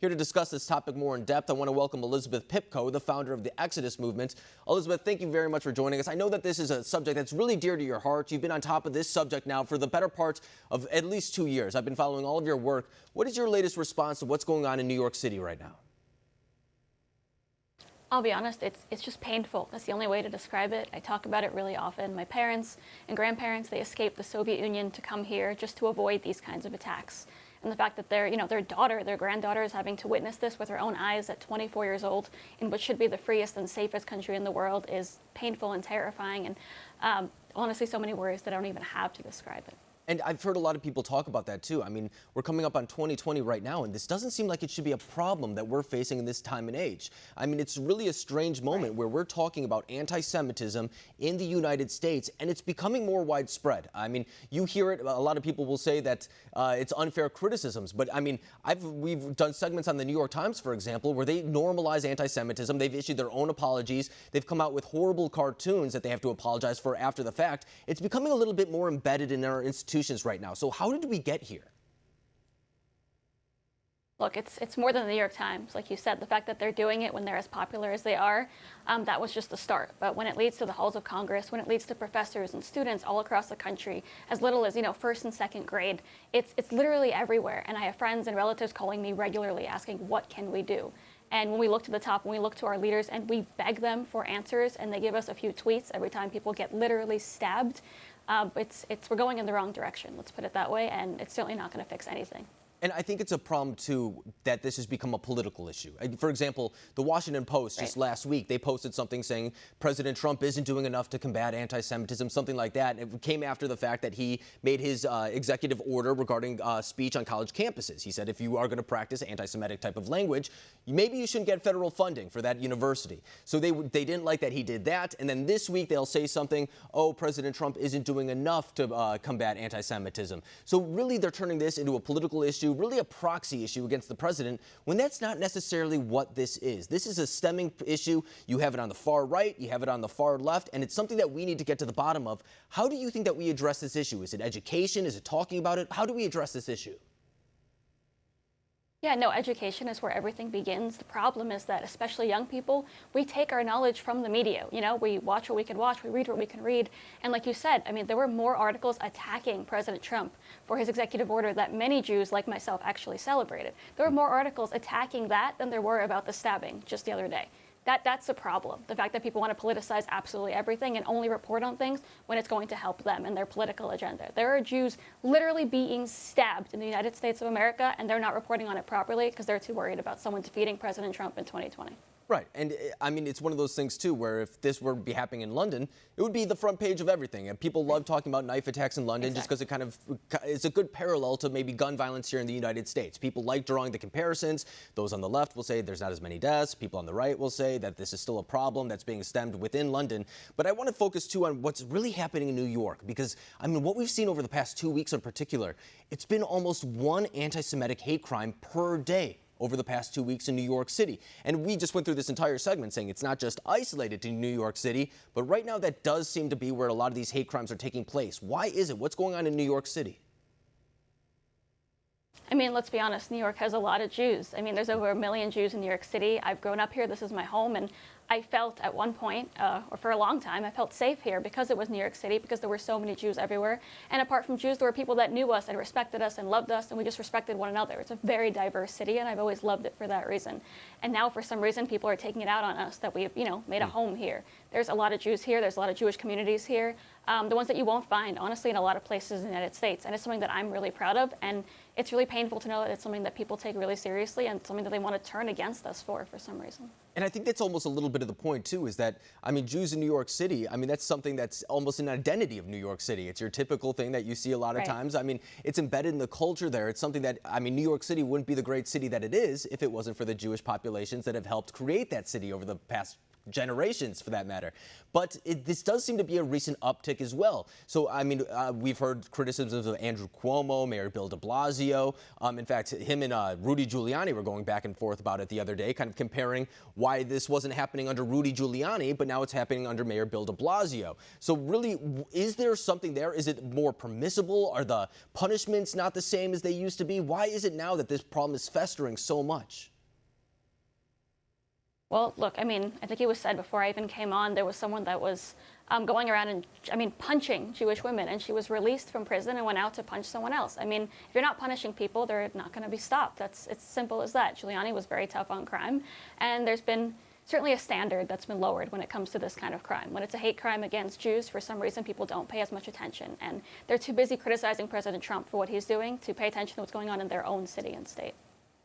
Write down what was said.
Here to discuss this topic more in depth, I want to welcome Elizabeth Pipko, the founder of the Exodus movement. Elizabeth, thank you very much for joining us. I know that this is a subject that's really dear to your heart. You've been on top of this subject now for the better part of at least 2 years. I've been following all of your work. What is your latest response to what's going on in New York City right now? I'll be honest, it's just painful. That's the only way to describe it. I talk about it really often. My parents and grandparents, they escaped the Soviet Union to come here just to avoid these kinds of attacks. And the fact that their daughter, their granddaughter is having to witness this with her own eyes at 24 years old in what should be the freest and safest country in the world is painful and terrifying. And honestly, so many words that I don't even have to describe it. And I've heard a lot of people talk about that too. I mean, we're coming up on 2020 right now, and this doesn't seem like it should be a problem that we're facing in this time and age. I mean, it's really a strange moment where we're talking about anti-Semitism in the United States, and it's becoming more widespread. I mean, you hear it, a lot of people will say that it's unfair criticisms, but I mean, we've done segments on the New York Times, for example, where they normalize anti-Semitism. They've issued their own apologies. They've come out with horrible cartoons that they have to apologize for after the fact. It's becoming a little bit more embedded in our institutions right now. So how did we get here? Look, it's more than the New York Times. Like you said, the fact that they're doing it when they're as popular as they are, that was just the start. But when it leads to the halls of Congress, when it leads to professors and students all across the country, as little as, first and second grade, it's literally everywhere. And I have friends and relatives calling me regularly asking, what can we do? And when we look to the top, when we look to our leaders and we beg them for answers and they give us a few tweets every time people get literally stabbed, we're going in the wrong direction, let's put it that way, and it's certainly not going to fix anything. And I think it's a problem, too, that this has become a political issue. For example, the Washington Post just last week, they posted something saying President Trump isn't doing enough to combat anti-Semitism, something like that. And it came after the fact that he made his executive order regarding speech on college campuses. He said if you are going to practice anti-Semitic type of language, maybe you shouldn't get federal funding for that university. So they didn't like that he did that. And then this week they'll say something, oh, President Trump isn't doing enough to combat anti-Semitism. So really they're turning this into a political issue, really a proxy issue against the president, when that's not necessarily what this is. This is a stemming issue. You have it on the far right, you have it on the far left, and it's something that we need to get to the bottom of. How do you think that we address this issue? Is it education? Is it talking about it? How do we address this issue? Yeah, no, education is where everything begins. The problem is that, especially young people, we take our knowledge from the media. We watch what we can watch, we read what we can read. And like you said, I mean, there were more articles attacking President Trump for his executive order that many Jews, like myself, actually celebrated. There were more articles attacking that than there were about the stabbing just the other day. That's a problem. The fact that people want to politicize absolutely everything and only report on things when it's going to help them and their political agenda. There are Jews literally being stabbed in the United States of America, and they're not reporting on it properly because they're too worried about someone defeating President Trump in 2020. Right. And I mean, it's one of those things, too, where if this were to be happening in London, it would be the front page of everything. And people love talking about knife attacks in London just because it kind of is a good parallel to maybe gun violence here in the United States. People like drawing the comparisons. Those on the left will say there's not as many deaths. People on the right will say that this is still a problem that's being stemmed within London. But I want to focus, too, on what's really happening in New York, because, I mean, what we've seen over the past 2 weeks in particular, it's been almost one anti-Semitic hate crime per day over the past 2 weeks in New York City. And we just went through this entire segment saying it's not just isolated to New York City, but right now that does seem to be where a lot of these hate crimes are taking place. Why is it? What's going on in New York City? I mean, let's be honest, New York has a lot of Jews. I mean, there's over 1 million Jews in New York City. I've grown up here. This is my home. And I felt at one point, or for a long time, I felt safe here because it was New York City, because there were so many Jews everywhere. And apart from Jews, there were people that knew us and respected us and loved us, and we just respected one another. It's a very diverse city, and I've always loved it for that reason. And now, for some reason, people are taking it out on us that we've, made a home here. There's a lot of Jews here. There's a lot of Jewish communities here. The ones that you won't find, honestly, in a lot of places in the United States. And it's something that I'm really proud of. And it's really painful to know that it's something that people take really seriously and something that they want to turn against us for some reason. And I think that's almost a little bit of the point, too, is that, I mean, Jews in New York City, I mean, that's something that's almost an identity of New York City. It's your typical thing that you see a lot of times. I mean, it's embedded in the culture there. It's something that, I mean, New York City wouldn't be the great city that it is if it wasn't for the Jewish populations that have helped create that city over the past generations for that matter. But this does seem to be a recent uptick as well. So, I mean, we've heard criticisms of Andrew Cuomo, Mayor Bill de Blasio. In fact, him and Rudy Giuliani were going back and forth about it the other day, kind of comparing why this wasn't happening under Rudy Giuliani, but now it's happening under Mayor Bill de Blasio. So really, is there something there? Is it more permissible? Are the punishments not the same as they used to be? Why is it now that this problem is festering so much? Well, look, I mean, I think it was said before I even came on, there was someone that was going around and, punching Jewish women, and she was released from prison and went out to punch someone else. I mean, if you're not punishing people, they're not going to be stopped. It's simple as that. Giuliani was very tough on crime, and there's been certainly a standard that's been lowered when it comes to this kind of crime. When it's a hate crime against Jews, for some reason, people don't pay as much attention, and they're too busy criticizing President Trump for what he's doing to pay attention to what's going on in their own city and state.